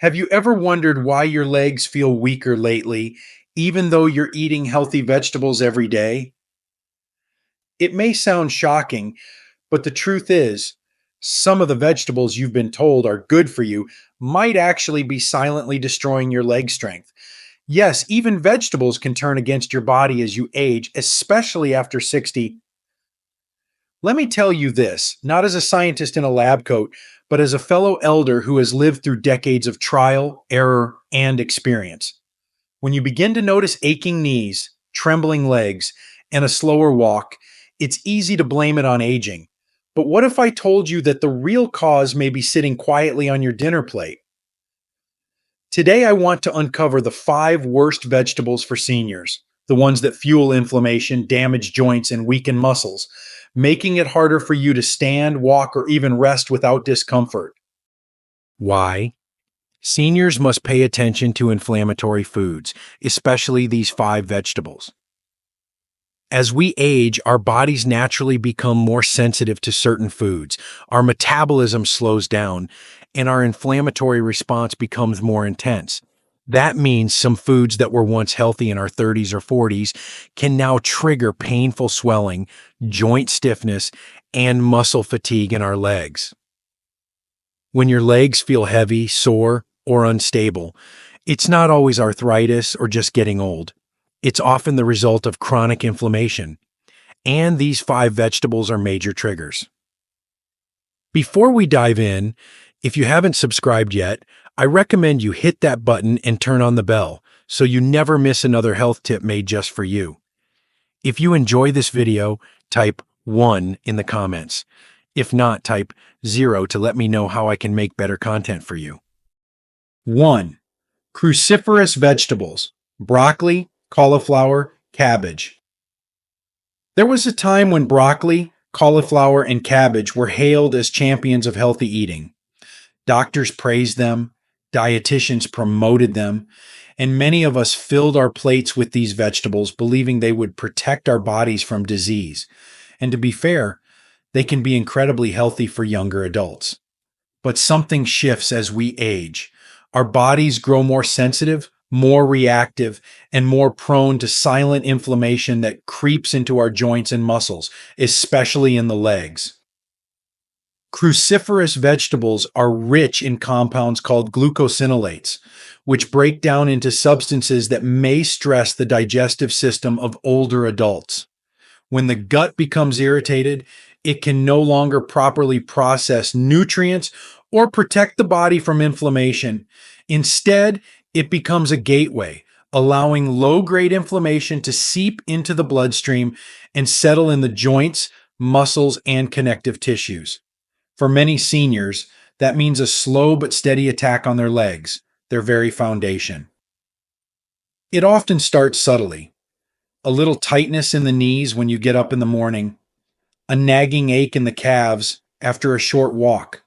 Have you ever wondered why your legs feel weaker lately, even though you're eating healthy vegetables every day? It may sound shocking, but the truth is, some of the vegetables you've been told are good for you might actually be silently destroying your leg strength. Yes, even vegetables can turn against your body as you age, especially after 60. Let me tell you this, not as a scientist in a lab coat, but as a fellow elder who has lived through decades of trial, error, and experience. When you begin to notice aching knees, trembling legs, and a slower walk, it's easy to blame it on aging. But what if I told you that the real cause may be sitting quietly on your dinner plate? Today, I want to uncover the 5 worst vegetables for seniors, the ones that fuel inflammation, damage joints, and weaken muscles, making it harder for you to stand, walk, or even rest without discomfort. Why? Seniors must pay attention to inflammatory foods, especially these 5 vegetables. As we age, our bodies naturally become more sensitive to certain foods. Our metabolism slows down, and our inflammatory response becomes more intense. That means some foods that were once healthy in our 30s or 40s can now trigger painful swelling, joint stiffness, and muscle fatigue in our legs. When your legs feel heavy, sore, or unstable, it's not always arthritis or just getting old. It's often the result of chronic inflammation, and these 5 vegetables are major triggers. Before we dive in, if you haven't subscribed yet, I recommend you hit that button and turn on the bell so you never miss another health tip made just for you. If you enjoy this video, type 1 in the comments. If not, type 0 to let me know how I can make better content for you. 1. Cruciferous vegetables: broccoli, cauliflower, cabbage. There was a time when broccoli, cauliflower, and cabbage were hailed as champions of healthy eating. Doctors praised them, dietitians promoted them, and many of us filled our plates with these vegetables, believing they would protect our bodies from disease. And to be fair, they can be incredibly healthy for younger adults. But something shifts as we age. Our bodies grow more sensitive, more reactive, and more prone to silent inflammation that creeps into our joints and muscles, especially in the legs. Cruciferous vegetables are rich in compounds called glucosinolates, which break down into substances that may stress the digestive system of older adults. When the gut becomes irritated, it can no longer properly process nutrients or protect the body from inflammation. Instead, it becomes a gateway, allowing low-grade inflammation to seep into the bloodstream and settle in the joints, muscles, and connective tissues. For many seniors, that means a slow but steady attack on their legs, their very foundation. It often starts subtly. A little tightness in the knees when you get up in the morning, a nagging ache in the calves after a short walk,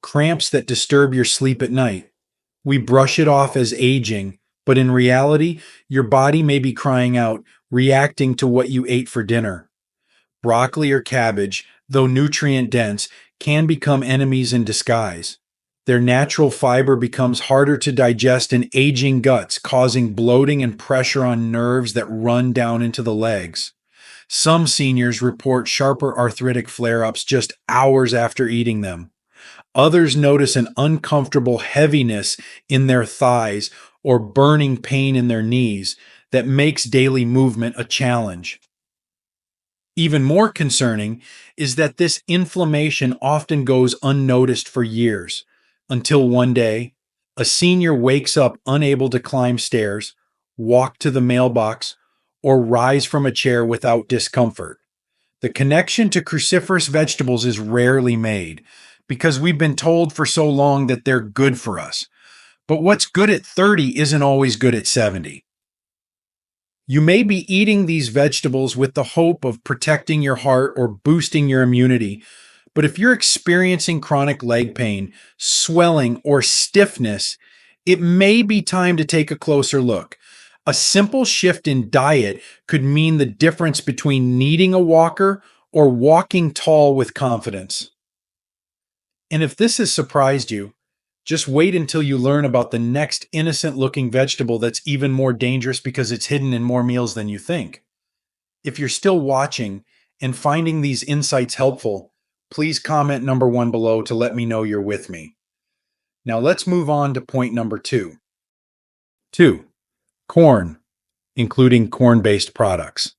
cramps that disturb your sleep at night. We brush it off as aging, but in reality, your body may be crying out, reacting to what you ate for dinner. Broccoli or cabbage, though nutrient-dense, can become enemies in disguise. Their natural fiber becomes harder to digest in aging guts, causing bloating and pressure on nerves that run down into the legs. Some seniors report sharper arthritic flare-ups just hours after eating them. Others notice an uncomfortable heaviness in their thighs or burning pain in their knees that makes daily movement a challenge. Even more concerning is that this inflammation often goes unnoticed for years, until one day, a senior wakes up unable to climb stairs, walk to the mailbox, or rise from a chair without discomfort. The connection to cruciferous vegetables is rarely made, because we've been told for so long that they're good for us. But what's good at 30 isn't always good at 70. You may be eating these vegetables with the hope of protecting your heart or boosting your immunity, but if you're experiencing chronic leg pain, swelling, or stiffness, it may be time to take a closer look. A simple shift in diet could mean the difference between needing a walker or walking tall with confidence. And if this has surprised you, Just wait until you learn about the next innocent looking vegetable that's even more dangerous because it's hidden in more meals than you think. If you're still watching and finding these insights helpful, please comment number 1 below to let me know you're with me. Now let's move on to point number 2. 2. Corn, including corn-based products.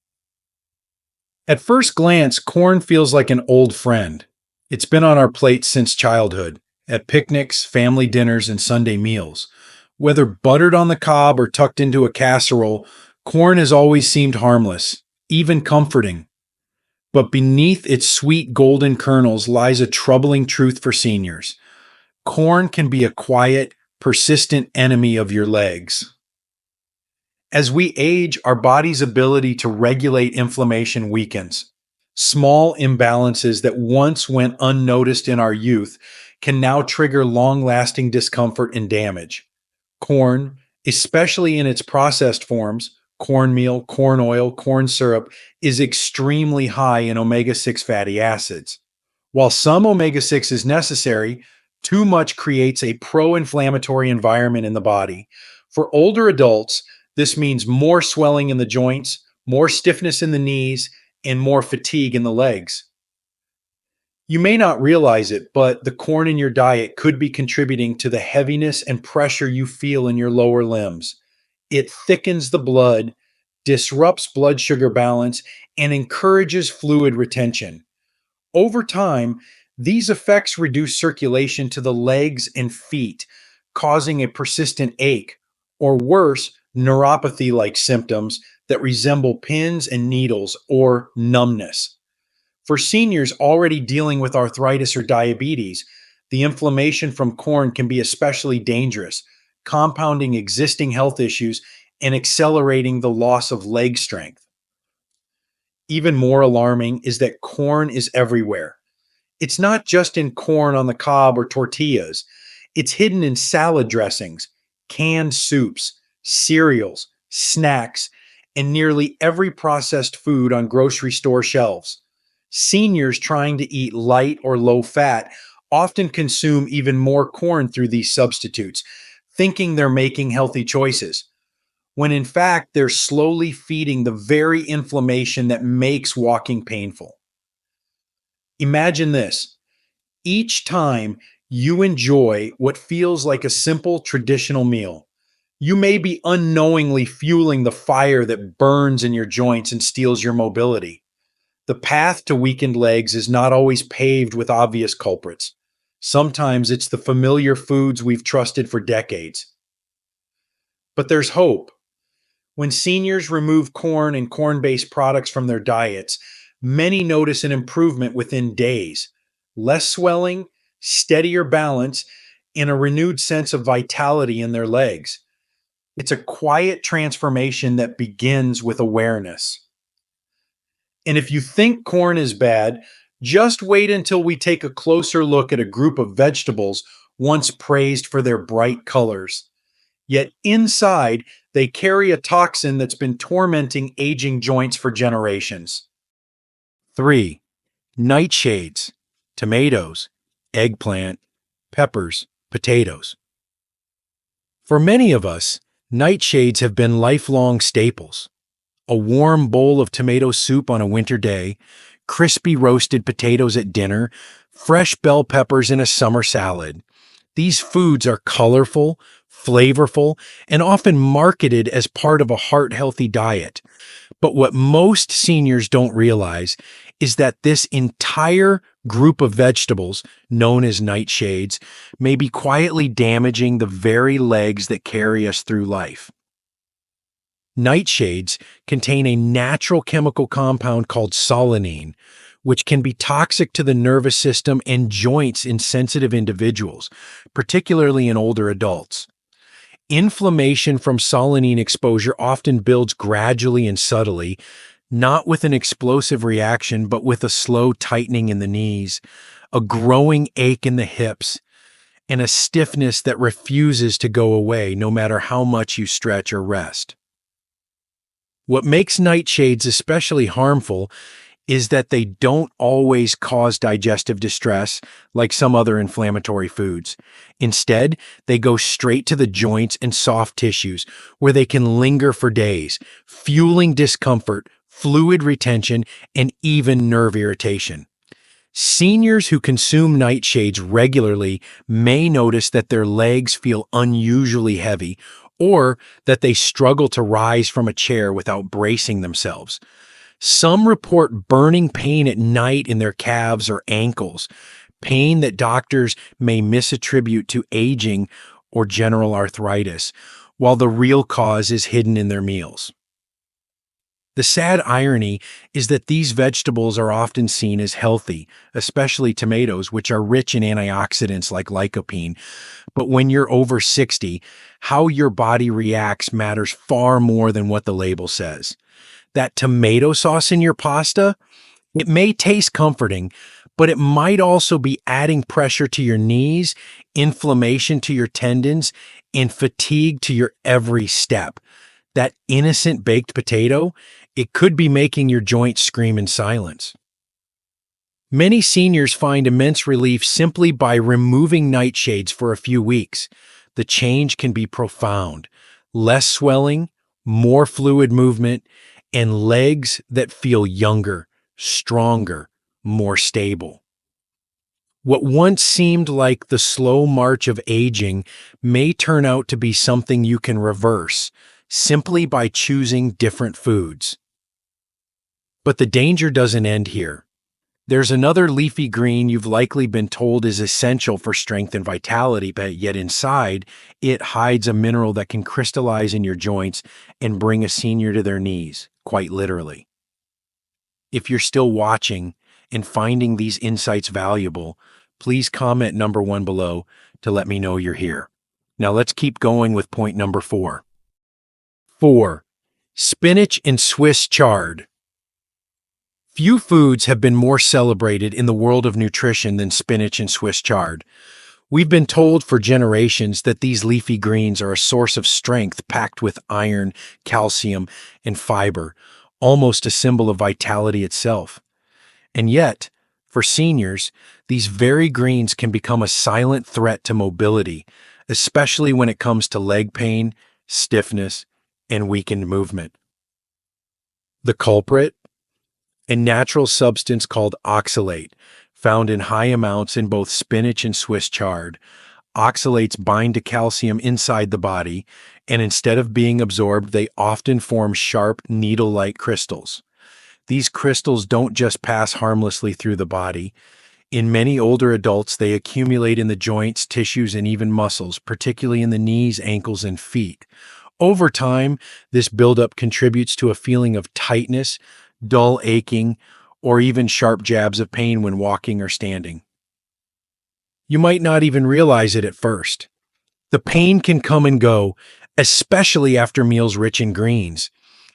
At first glance, corn feels like an old friend. It's been on our plates since childhood, at picnics, family dinners, and Sunday meals. Whether buttered on the cob or tucked into a casserole, corn has always seemed harmless, even comforting. But beneath its sweet golden kernels lies a troubling truth for seniors. Corn can be a quiet, persistent enemy of your legs. As we age, our body's ability to regulate inflammation weakens. Small imbalances that once went unnoticed in our youth can now trigger long-lasting discomfort and damage. Corn, especially in its processed forms, cornmeal, corn oil, corn syrup, is extremely high in omega-6 fatty acids. While some omega-6 is necessary, too much creates a pro-inflammatory environment in the body. For older adults, this means more swelling in the joints, more stiffness in the knees, and more fatigue in the legs. You may not realize it, but the corn in your diet could be contributing to the heaviness and pressure you feel in your lower limbs. It thickens the blood, disrupts blood sugar balance, and encourages fluid retention. Over time, these effects reduce circulation to the legs and feet, causing a persistent ache, or worse, neuropathy-like symptoms that resemble pins and needles or numbness. For seniors already dealing with arthritis or diabetes, the inflammation from corn can be especially dangerous, compounding existing health issues and accelerating the loss of leg strength. Even more alarming is that corn is everywhere. It's not just in corn on the cob or tortillas. It's hidden in salad dressings, canned soups, cereals, snacks, and nearly every processed food on grocery store shelves. Seniors trying to eat light or low fat often consume even more corn through these substitutes, thinking they're making healthy choices, when in fact they're slowly feeding the very inflammation that makes walking painful. Imagine this. Each time you enjoy what feels like a simple traditional meal, you may be unknowingly fueling the fire that burns in your joints and steals your mobility. The path to weakened legs is not always paved with obvious culprits. Sometimes it's the familiar foods we've trusted for decades. But there's hope. When seniors remove corn and corn-based products from their diets, many notice an improvement within days. Less swelling, steadier balance, and a renewed sense of vitality in their legs. It's a quiet transformation that begins with awareness. And if you think corn is bad, just wait until we take a closer look at a group of vegetables once praised for their bright colors. Yet inside, they carry a toxin that's been tormenting aging joints for generations. 3. Nightshades, tomatoes, eggplant, peppers, potatoes. For many of us, nightshades have been lifelong staples. A warm bowl of tomato soup on a winter day, crispy roasted potatoes at dinner, fresh bell peppers in a summer salad. These foods are colorful, flavorful, and often marketed as part of a heart-healthy diet. But what most seniors don't realize is that this entire group of vegetables, known as nightshades, may be quietly damaging the very legs that carry us through life. Nightshades contain a natural chemical compound called solanine, which can be toxic to the nervous system and joints in sensitive individuals, particularly in older adults. Inflammation from solanine exposure often builds gradually and subtly, not with an explosive reaction, but with a slow tightening in the knees, a growing ache in the hips, and a stiffness that refuses to go away no matter how much you stretch or rest. What makes nightshades especially harmful is that they don't always cause digestive distress like some other inflammatory foods. Instead, they go straight to the joints and soft tissues where they can linger for days, fueling discomfort, fluid retention, and even nerve irritation. Seniors who consume nightshades regularly may notice that their legs feel unusually heavy or that they struggle to rise from a chair without bracing themselves. Some report burning pain at night in their calves or ankles, pain that doctors may misattribute to aging or general arthritis, while the real cause is hidden in their meals. The sad irony is that these vegetables are often seen as healthy, especially tomatoes, which are rich in antioxidants like lycopene. But when you're over 60, how your body reacts matters far more than what the label says. That tomato sauce in your pasta, it may taste comforting, but it might also be adding pressure to your knees, inflammation to your tendons, and fatigue to your every step. That innocent baked potato, it could be making your joints scream in silence. Many seniors find immense relief simply by removing nightshades for a few weeks. The change can be profound. Less swelling, more fluid movement, and legs that feel younger, stronger, more stable. What once seemed like the slow march of aging may turn out to be something you can reverse simply by choosing different foods. But the danger doesn't end here. There's another leafy green you've likely been told is essential for strength and vitality, but yet inside, it hides a mineral that can crystallize in your joints and bring a senior to their knees, quite literally. If you're still watching and finding these insights valuable, please comment number 1 below to let me know you're here. Now let's keep going with point number 4. 4. Spinach and Swiss chard. Few foods have been more celebrated in the world of nutrition than spinach and Swiss chard. We've been told for generations that these leafy greens are a source of strength packed with iron, calcium, and fiber, almost a symbol of vitality itself. And yet, for seniors, these very greens can become a silent threat to mobility, especially when it comes to leg pain, stiffness, and weakened movement. The culprit? A natural substance called oxalate, found in high amounts in both spinach and Swiss chard. Oxalates bind to calcium inside the body, and instead of being absorbed, they often form sharp, needle-like crystals. These crystals don't just pass harmlessly through the body. In many older adults, they accumulate in the joints, tissues, and even muscles, particularly in the knees, ankles, and feet. Over time, this buildup contributes to a feeling of tightness, dull aching, or even sharp jabs of pain when walking or standing. You might not even realize it at first. The pain can come and go, especially after meals rich in greens.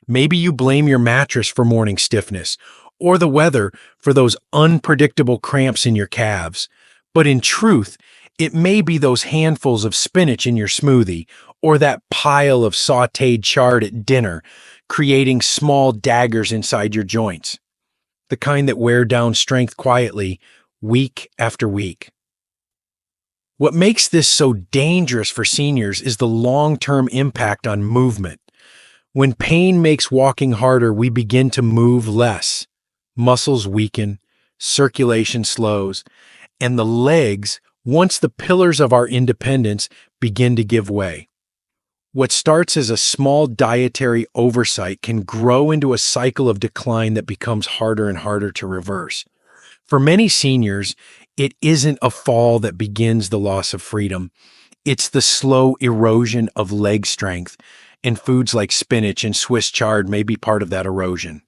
Maybe you blame your mattress for morning stiffness, or the weather for those unpredictable cramps in your calves. But in truth, it may be those handfuls of spinach in your smoothie, or that pile of sautéed chard at dinner, creating small daggers inside your joints. The kind that wear down strength quietly, week after week. What makes this so dangerous for seniors is the long-term impact on movement. When pain makes walking harder, we begin to move less. Muscles weaken, circulation slows, and the legs, once the pillars of our independence, begin to give way. What starts as a small dietary oversight can grow into a cycle of decline that becomes harder and harder to reverse. For many seniors, it isn't a fall that begins the loss of freedom. It's the slow erosion of leg strength, and foods like spinach and Swiss chard may be part of that erosion.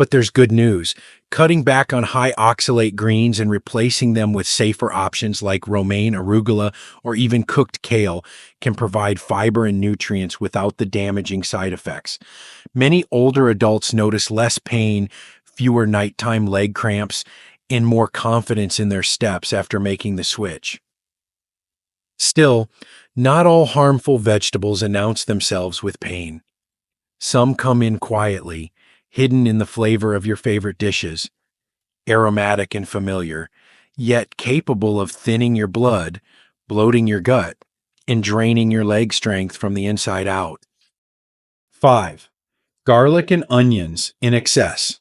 But there's good news. Cutting back on high oxalate greens and replacing them with safer options like romaine, arugula, or even cooked kale can provide fiber and nutrients without the damaging side effects. Many older adults notice less pain, fewer nighttime leg cramps, and more confidence in their steps after making the switch. Still, not all harmful vegetables announce themselves with pain. Some come in quietly, hidden in the flavor of your favorite dishes, aromatic and familiar, yet capable of thinning your blood, bloating your gut, and draining your leg strength from the inside out. 5. Garlic and onions in excess.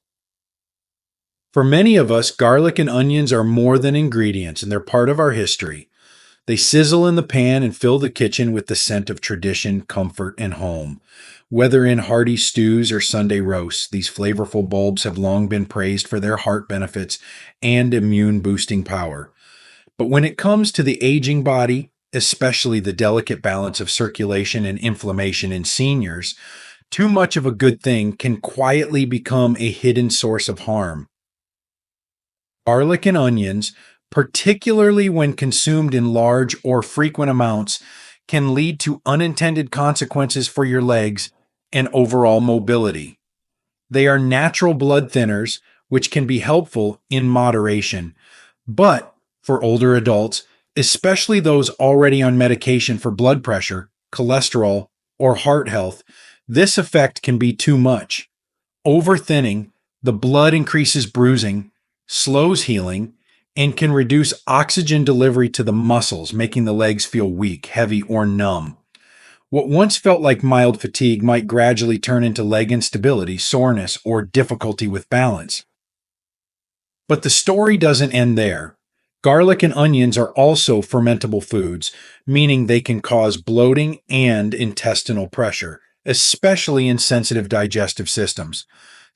For many of us, garlic and onions are more than ingredients, and they're part of our history. They sizzle in the pan and fill the kitchen with the scent of tradition, comfort, and home. Whether in hearty stews or Sunday roasts, these flavorful bulbs have long been praised for their heart benefits and immune-boosting power. But when it comes to the aging body, especially the delicate balance of circulation and inflammation in seniors, too much of a good thing can quietly become a hidden source of harm. Garlic and onions, particularly when consumed in large or frequent amounts, can lead to unintended consequences for your legs and overall mobility. They are natural blood thinners, which can be helpful in moderation, but for older adults, especially those already on medication for blood pressure, cholesterol, or heart health, this effect can be too much. Overthinning, the blood increases bruising, slows healing, and can reduce oxygen delivery to the muscles, making the legs feel weak, heavy, or numb. What once felt like mild fatigue might gradually turn into leg instability, soreness, or difficulty with balance. But the story doesn't end there. Garlic and onions are also fermentable foods, meaning they can cause bloating and intestinal pressure, especially in sensitive digestive systems,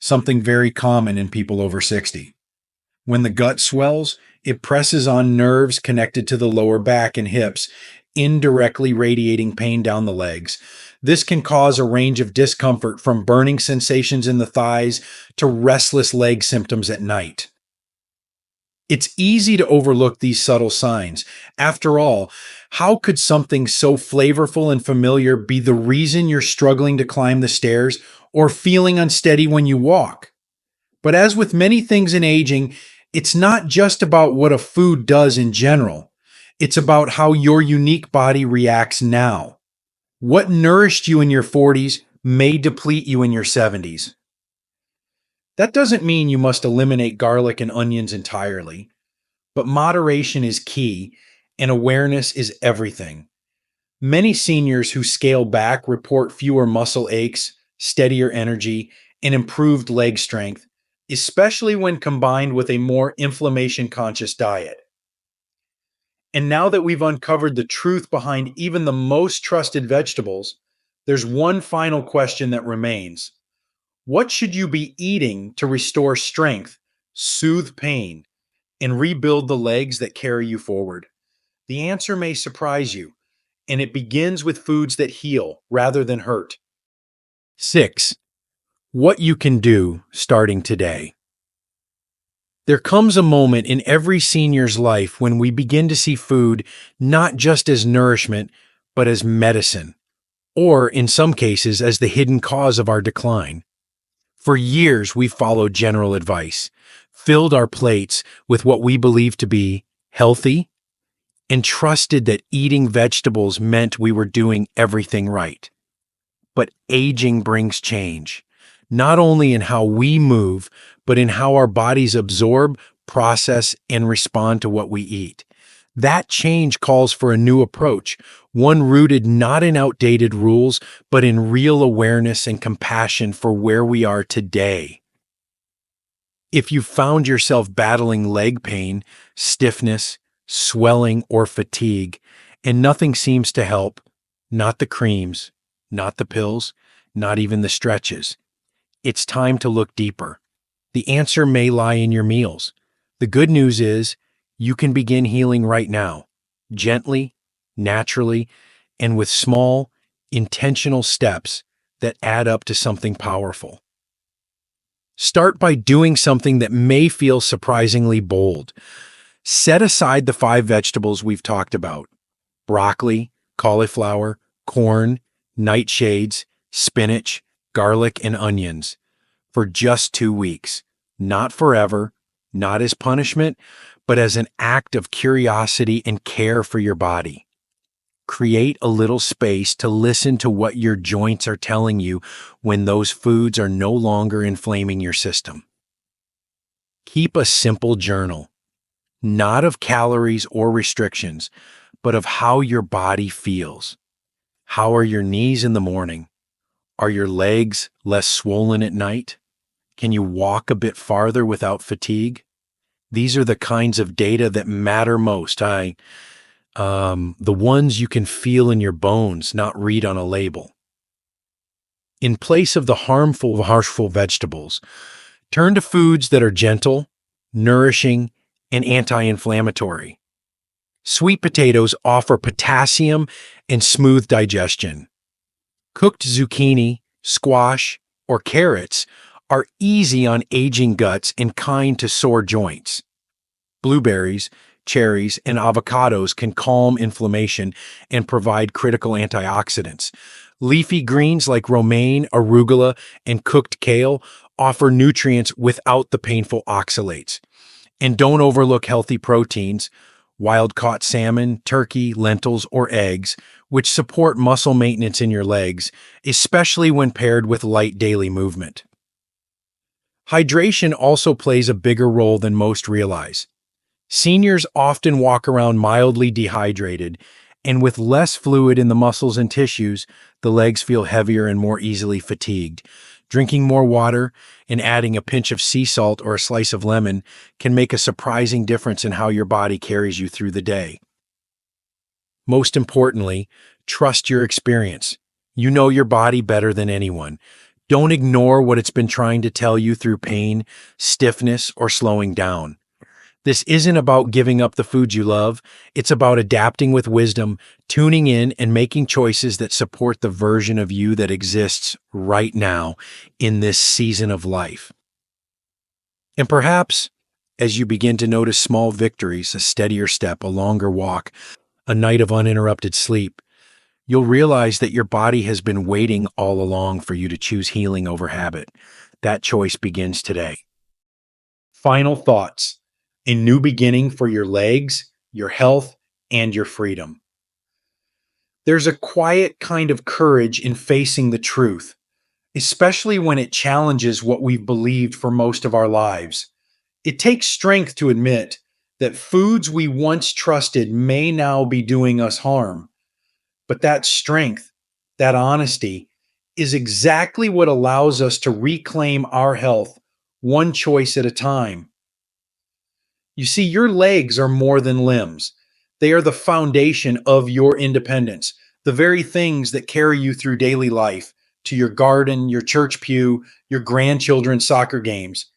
something very common in people over 60. When the gut swells, it presses on nerves connected to the lower back and hips, indirectly radiating pain down the legs. This can cause a range of discomfort from burning sensations in the thighs to restless leg symptoms at night. It's easy to overlook these subtle signs. After all, how could something so flavorful and familiar be the reason you're struggling to climb the stairs or feeling unsteady when you walk? But as with many things in aging, it's not just about what a food does in general. It's about how your unique body reacts now. What nourished you in your 40s may deplete you in your 70s. That doesn't mean you must eliminate garlic and onions entirely, but moderation is key and awareness is everything. Many seniors who scale back report fewer muscle aches, steadier energy, and improved leg strength, especially when combined with a more inflammation-conscious diet. And now that we've uncovered the truth behind even the most trusted vegetables, there's one final question that remains. What should you be eating to restore strength, soothe pain, and rebuild the legs that carry you forward? The answer may surprise you, and it begins with foods that heal rather than hurt. 6. What you can do starting today. There comes a moment in every senior's life when we begin to see food not just as nourishment, but as medicine, or in some cases as the hidden cause of our decline. For years, we followed general advice, filled our plates with what we believed to be healthy, and trusted that eating vegetables meant we were doing everything right. But aging brings change, not only in how we move, but in how our bodies absorb, process, and respond to what we eat. That change calls for a new approach, one rooted not in outdated rules, but in real awareness and compassion for where we are today. If you found yourself battling leg pain, stiffness, swelling, or fatigue, and nothing seems to help, not the creams, not the pills, not even the stretches, it's time to look deeper. The answer may lie in your meals. The good news is you can begin healing right now, gently, naturally, and with small, intentional steps that add up to something powerful. Start by doing something that may feel surprisingly bold. Set aside the 5 vegetables we've talked about: broccoli, cauliflower, corn, nightshades, spinach, garlic, and onions for just 2 weeks. Not forever, not as punishment, but as an act of curiosity and care for your body. Create a little space to listen to what your joints are telling you when those foods are no longer inflaming your system. Keep a simple journal, not of calories or restrictions, but of how your body feels. How are your knees in the morning? Are your legs less swollen at night? Can you walk a bit farther without fatigue? These are the kinds of data that matter most. The ones you can feel in your bones, not read on a label. In place of the harmful vegetables, turn to foods that are gentle, nourishing, and anti-inflammatory. Sweet potatoes offer potassium and smooth digestion. Cooked zucchini, squash, or carrots are easy on aging guts and kind to sore joints. Blueberries, cherries, and avocados can calm inflammation and provide critical antioxidants. Leafy greens like romaine, arugula, and cooked kale offer nutrients without the painful oxalates. And don't overlook healthy proteins, wild-caught salmon, turkey, lentils, or eggs, which support muscle maintenance in your legs, especially when paired with light daily movement. Hydration also plays a bigger role than most realize. Seniors often walk around mildly dehydrated, and with less fluid in the muscles and tissues, the legs feel heavier and more easily fatigued. Drinking more water and adding a pinch of sea salt or a slice of lemon can make a surprising difference in how your body carries you through the day. Most importantly, trust your experience. You know your body better than anyone. Don't ignore what it's been trying to tell you through pain, stiffness, or slowing down. This isn't about giving up the foods you love. It's about adapting with wisdom, tuning in, and making choices that support the version of you that exists right now in this season of life. And perhaps, as you begin to notice small victories, a steadier step, a longer walk, a night of uninterrupted sleep, you'll realize that your body has been waiting all along for you to choose healing over habit. That choice begins today. Final thoughts. A new beginning for your legs, your health, and your freedom. There's a quiet kind of courage in facing the truth, especially when it challenges what we've believed for most of our lives. It takes strength to admit that foods we once trusted may now be doing us harm. But that strength, that honesty, is exactly what allows us to reclaim our health one choice at a time. You see, your legs are more than limbs. They are the foundation of your independence, the very things that carry you through daily life, to your garden, your church pew, your grandchildren's soccer games.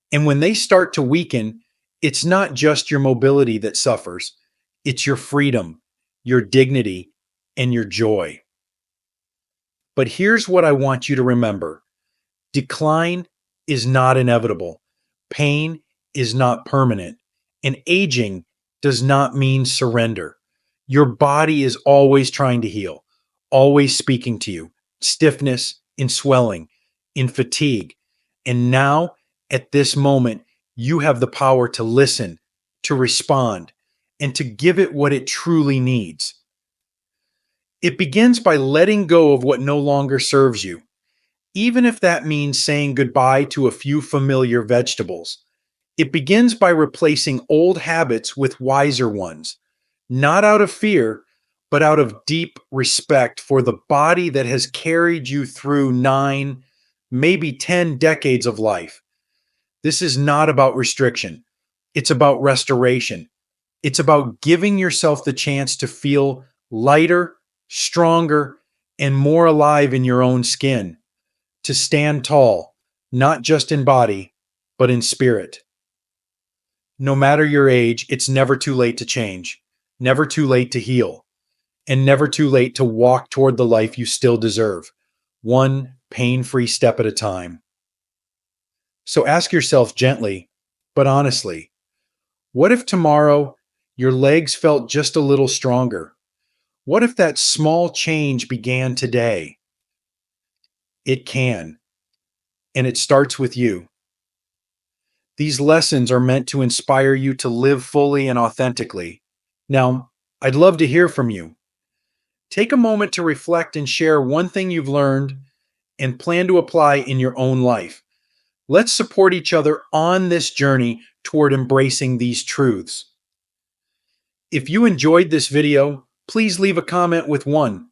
And when they start to weaken, it's not just your mobility that suffers, it's your freedom, your dignity, and your joy. But here's what I want you to remember: decline is not inevitable, pain is not permanent, and aging does not mean surrender. Your body is always trying to heal, always speaking to you, stiffness, in swelling, in fatigue. And now, at this moment, you have the power to listen, to respond, and to give it what it truly needs. It begins by letting go of what no longer serves you, even if that means saying goodbye to a few familiar vegetables. It begins by replacing old habits with wiser ones, not out of fear, but out of deep respect for the body that has carried you through 9, maybe 10 decades of life. This is not about restriction. It's about restoration. It's about giving yourself the chance to feel lighter, stronger, and more alive in your own skin, to stand tall, not just in body, but in spirit. No matter your age, it's never too late to change, never too late to heal, and never too late to walk toward the life you still deserve, one pain-free step at a time. So ask yourself gently, but honestly, what if tomorrow your legs felt just a little stronger? What if that small change began today? It can, and it starts with you. These lessons are meant to inspire you to live fully and authentically. Now, I'd love to hear from you. Take a moment to reflect and share one thing you've learned and plan to apply in your own life. Let's support each other on this journey toward embracing these truths. If you enjoyed this video, please leave a comment with 1.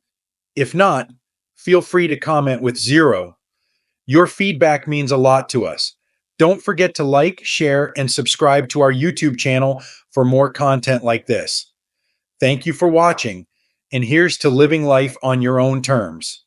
If not, feel free to comment with 0. Your feedback means a lot to us. Don't forget to like, share, and subscribe to our YouTube channel for more content like this. Thank you for watching, and here's to living life on your own terms.